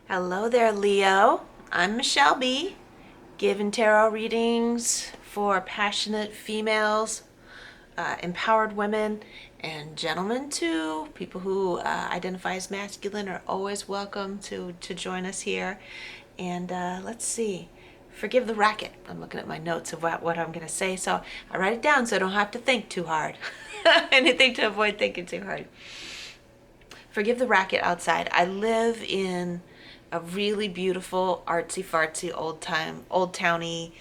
Hello there, Leo. I'm Michelle B, giving tarot readings for passionate females, empowered women, and gentlemen too. People who identify as masculine are always welcome to join us here. And let's see. Forgive the racket. I'm looking at my notes of what I'm going to say, so I write it down so I don't have to think too hard. Anything to avoid thinking too hard. Forgive the racket outside. I live in a really beautiful, artsy fartsy, old towny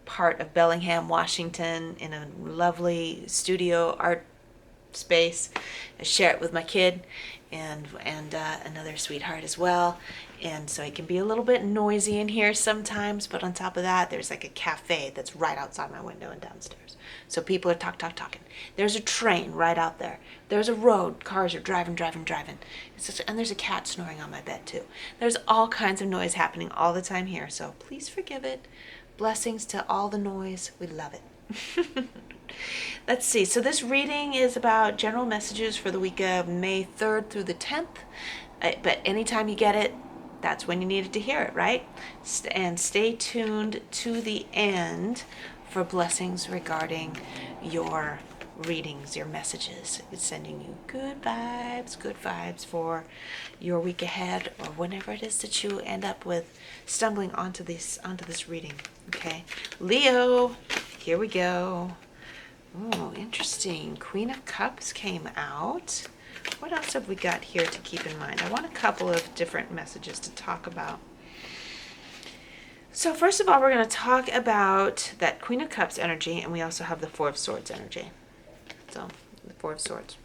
part of Bellingham, Washington, in a lovely studio art space. I share it with my kid and another sweetheart as well. And so it can be a little bit noisy in here sometimes, but on top of that, there's like a cafe that's right outside my window and downstairs. So people are talking. There's a train right out there. There's a road. Cars are driving. And there's a cat snoring on my bed too. There's all kinds of noise happening all the time here. So please forgive it. Blessings to all the noise. We love it. Let's see. So this reading is about general messages for the week of May 3rd through the 10th. But anytime you get it, that's when you needed to hear it, right? And stay tuned to the end for blessings regarding your readings, your messages. It's sending you good vibes for your week ahead, or whenever it is that you end up with stumbling onto this reading. Okay, Leo, here we go. Oh, interesting. Queen of Cups came out. What else have we got here to keep in mind? I want a couple of different messages to talk about. So first of all, we're going to talk about that Queen of Cups energy, and we also have the Four of Swords energy. So, the Four of Swords.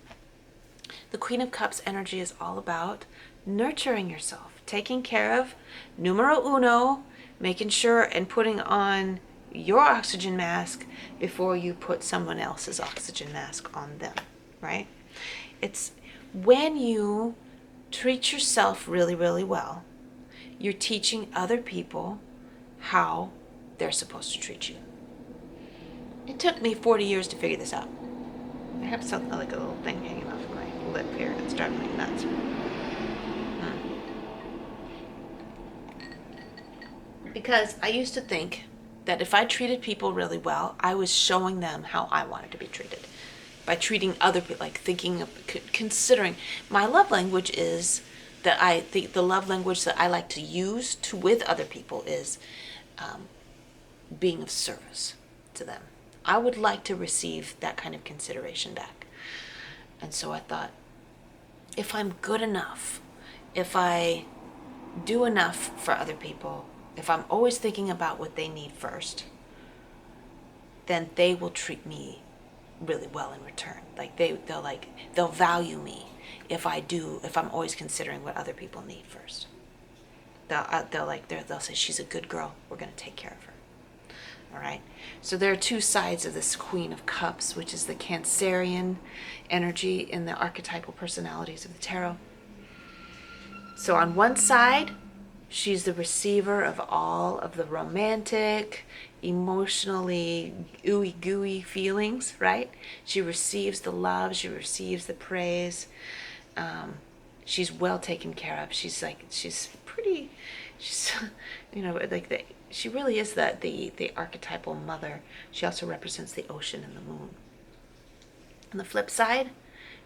The Queen of Cups energy is all about nurturing yourself, taking care of numero uno, making sure and putting on your oxygen mask before you put someone else's oxygen mask on them, right? It's when you treat yourself really, really well, you're teaching other people how they're supposed to treat you. It took me 40 years to figure this out. I have something like a little thing hanging off of my lip here. It's driving me nuts. Because I used to think that if I treated people really well, I was showing them how I wanted to be treated. By treating other people, like thinking of, considering. My love language is that I think the love language that I like to use with other people is being of service to them. I would like to receive that kind of consideration back. And so I thought, if I'm good enough, if I do enough for other people, if I'm always thinking about what they need first, then they will treat me really well in return. Like they'll value me if I'm always considering what other people need first. They'll say, she's a good girl, we're going to take care of her. All right. So there are two sides of this Queen of Cups, which is the Cancerian energy in the archetypal personalities of the tarot. So on one side, she's the receiver of all of the romantic, emotionally ooey gooey feelings, right? She receives the love, she receives the praise. She's well taken care of. She's she really is the archetypal mother. She also represents the ocean and the moon. On the flip side,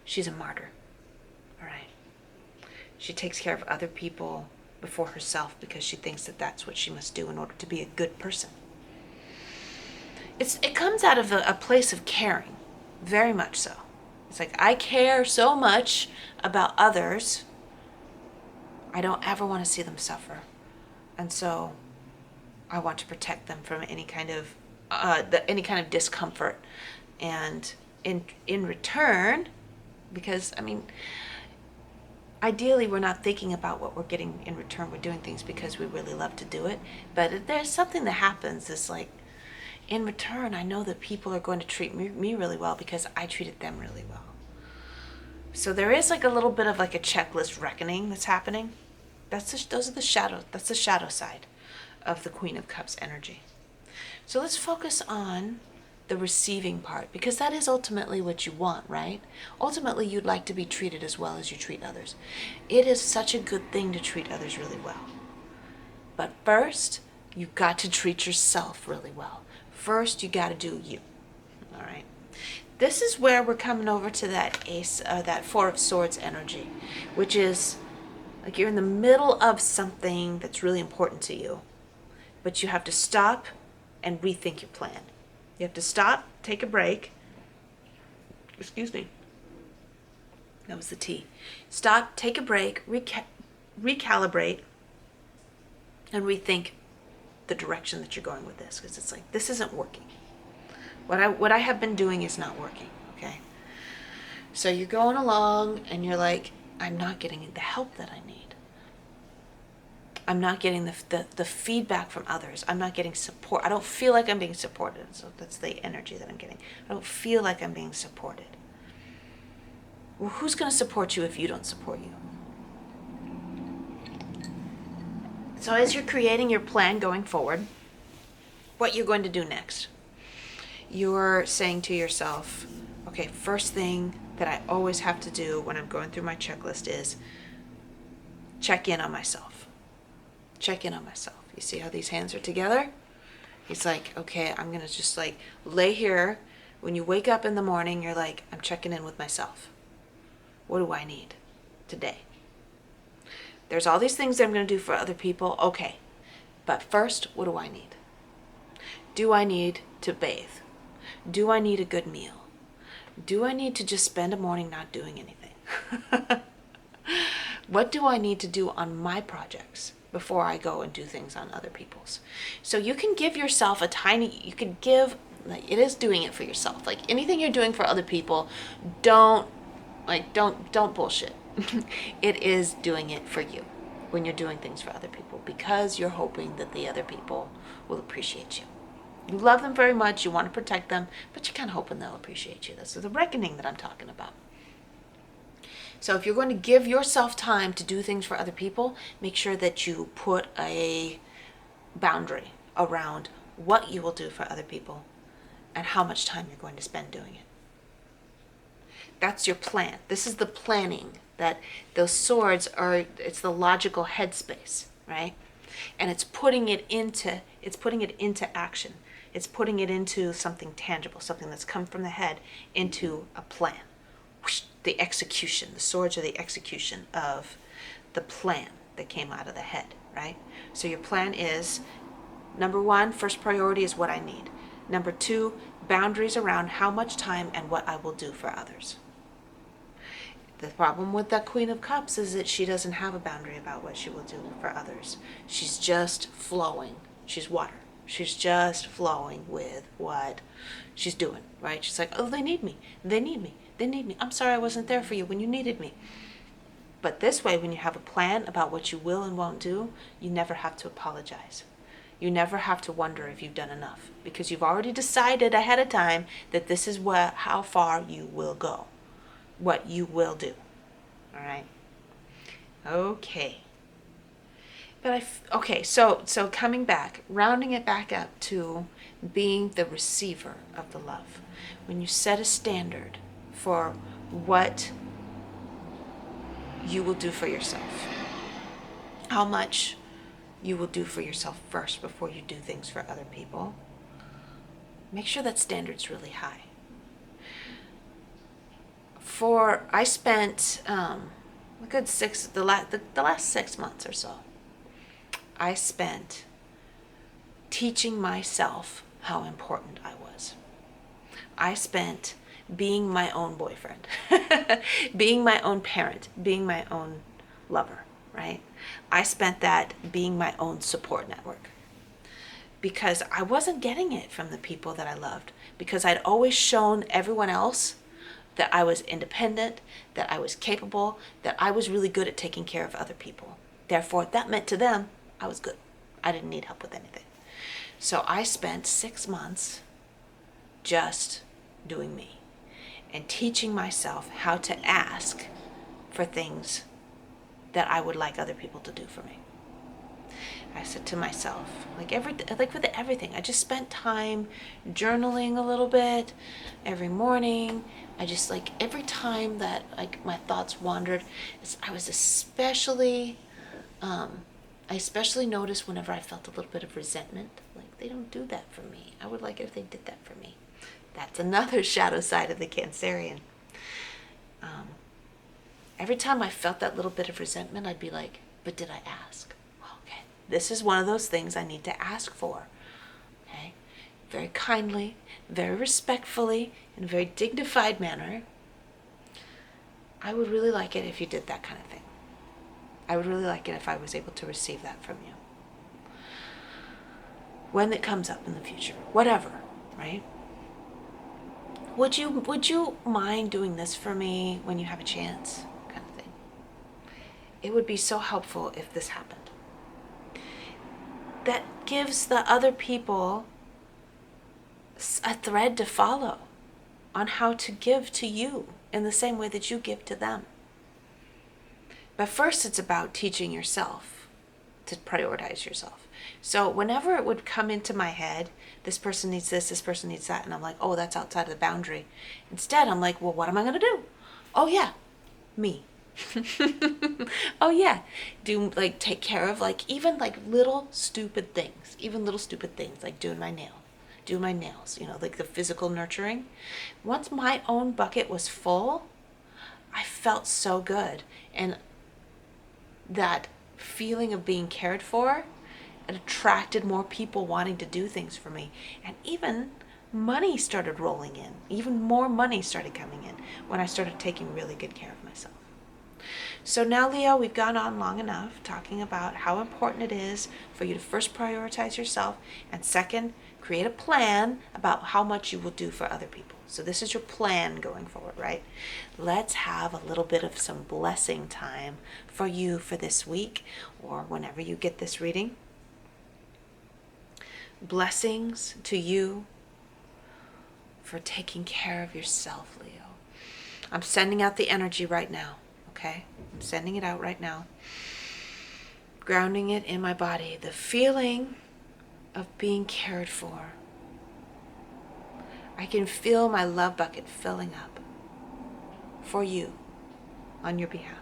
she's a martyr. All right. She takes care of other people before herself because she thinks that that's what she must do in order to be a good person. It comes out of a place of caring, very much so. It's like, I care so much about others, I don't ever want to see them suffer. And so I want to protect them from any kind of discomfort. And in return, because ideally we're not thinking about what we're getting in return. We're doing things because we really love to do it. But there's something that happens. It's like, in return, I know that people are going to treat me really well because I treated them really well. So there is like a little bit of like a checklist reckoning that's happening. That's the shadow side of the Queen of Cups energy. So let's focus on the receiving part, because that is ultimately what you want, right? Ultimately, you'd like to be treated as well as you treat others. It is such a good thing to treat others really well. But first, you've got to treat yourself really well. First, you got to do you. All right. This is where we're coming over to that that Four of Swords energy, which is like you're in the middle of something that's really important to you, but you have to stop and rethink your plan. You have to stop, take a break. Excuse me. That was the T. Stop, take a break, recalibrate, and rethink the direction that you're going with this, because it's like, this isn't working. What I have been doing is not working, okay? So you're going along and you're like, I'm not getting the help that I need. I'm not getting the feedback from others. I'm not getting support. I don't feel like I'm being supported. So that's the energy that I'm getting. I don't feel like I'm being supported. Well, who's going to support you if you don't support you? So as you're creating your plan going forward, what you're going to do next, you're saying to yourself, okay, first thing that I always have to do when I'm going through my checklist is check in on myself. Check in on myself. You see how these hands are together? He's like, okay, I'm going to just like lay here. When you wake up in the morning, you're like, I'm checking in with myself. What do I need today? There's all these things that I'm going to do for other people. Okay. But first, what do I need? Do I need to bathe? Do I need a good meal? Do I need to just spend a morning not doing anything? What do I need to do on my projects before I go and do things on other people's? So you can give yourself you can give, like, it is doing it for yourself. Like anything you're doing for other people, don't bullshit. It is doing it for you when you're doing things for other people, because you're hoping that the other people will appreciate you. You love them very much, you want to protect them, but you're kind of hoping they'll appreciate you. This is the reckoning that I'm talking about. So if you're going to give yourself time to do things for other people, make sure that you put a boundary around what you will do for other people and how much time you're going to spend doing it. That's your plan. This is the planning. That those swords are, it's the logical headspace, right? And it's putting it into action. It's putting it into something tangible, something that's come from the head into a plan. The execution, the swords are the execution of the plan that came out of the head, right? So your plan is, number one, first priority is what I need. Number two, boundaries around how much time and what I will do for others. The problem with that Queen of Cups is that she doesn't have a boundary about what she will do for others. She's just flowing. She's water. She's just flowing with what she's doing, right? She's like, oh, they need me. They need me. They need me. I'm sorry I wasn't there for you when you needed me. But this way, when you have a plan about what you will and won't do, you never have to apologize. You never have to wonder if you've done enough, because you've already decided ahead of time that this is how far you will go, what you will do. All right? Okay. So coming back, rounding it back up to being the receiver of the love. When you set a standard for what you will do for yourself, how much you will do for yourself first before you do things for other people, make sure that standard's really high. I spent a good the last 6 months or so, I spent teaching myself how important I was. I spent being my own boyfriend, being my own parent, being my own lover, right? I spent that being my own support network, because I wasn't getting it from the people that I loved, because I'd always shown everyone else that I was independent, that I was capable, that I was really good at taking care of other people. Therefore, that meant to them I was good. I didn't need help with anything. So I spent 6 months just doing me and teaching myself how to ask for things that I would like other people to do for me. I said to myself, like with everything, I just spent time journaling a little bit every morning. I just like every time that like my thoughts wandered, I was I especially noticed whenever I felt a little bit of resentment. Like, they don't do that for me. I would like it if they did that for me. That's another shadow side of the Cancerian. Every time I felt that little bit of resentment, I'd be like, but did I ask? Well, okay, this is one of those things I need to ask for. Okay? Very kindly, very respectfully, in a very dignified manner. I would really like it if you did that kind of thing. I would really like it if I was able to receive that from you. When it comes up in the future, whatever, right? Would you mind doing this for me when you have a chance? Kind of thing. It would be so helpful if this happened. That gives the other people a thread to follow on how to give to you in the same way that you give to them. But first, it's about teaching yourself to prioritize yourself. So whenever it would come into my head, this person needs this person needs that, and I'm like, oh, that's outside of the boundary. Instead, I'm like, well, what am I going to do? Oh, yeah, me. Oh, yeah. Like, take care of, like, even, like, little stupid things. Even little stupid things, like doing my nails, like the physical nurturing. Once my own bucket was full, I felt so good. And that feeling of being cared for, it attracted more people wanting to do things for me. And even money started rolling in. Even more money started coming in when I started taking really good care of myself. So now, Leo, we've gone on long enough talking about how important it is for you to first prioritize yourself, and second, create a plan about how much you will do for other people. So this is your plan going forward, right? Let's have a little bit of some blessing time for you for this week or whenever you get this reading. Blessings to you for taking care of yourself, Leo. I'm sending out the energy right now, okay? I'm sending it out right now. Grounding it in my body. The feeling of being cared for. I can feel my love bucket filling up for you on your behalf.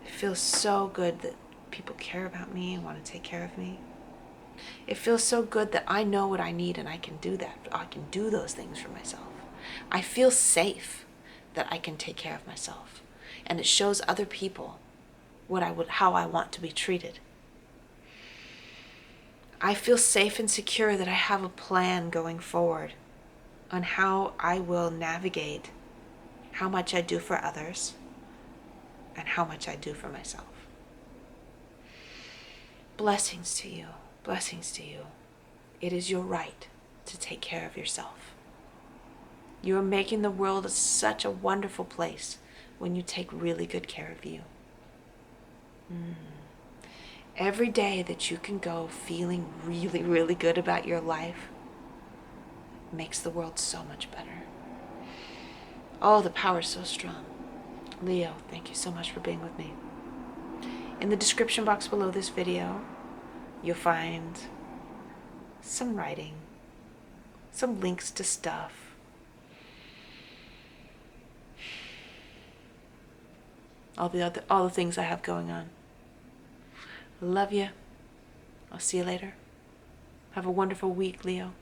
It feels so good that people care about me and want to take care of me. It feels so good that I know what I need and I can do that. I can do those things for myself. I feel safe that I can take care of myself. And it shows other people how I want to be treated. I feel safe and secure that I have a plan going forward on how I will navigate how much I do for others and how much I do for myself. Blessings to you. Blessings to you. It is your right to take care of yourself. You are making the world such a wonderful place when you take really good care of you. Every day that you can go feeling really, really good about your life makes the world so much better. Oh, the power is so strong. Leo, thank you so much for being with me. In the description box below this video, you'll find some writing, some links to stuff. All the things I have going on. Love you. I'll see you later. Have a wonderful week, Leo.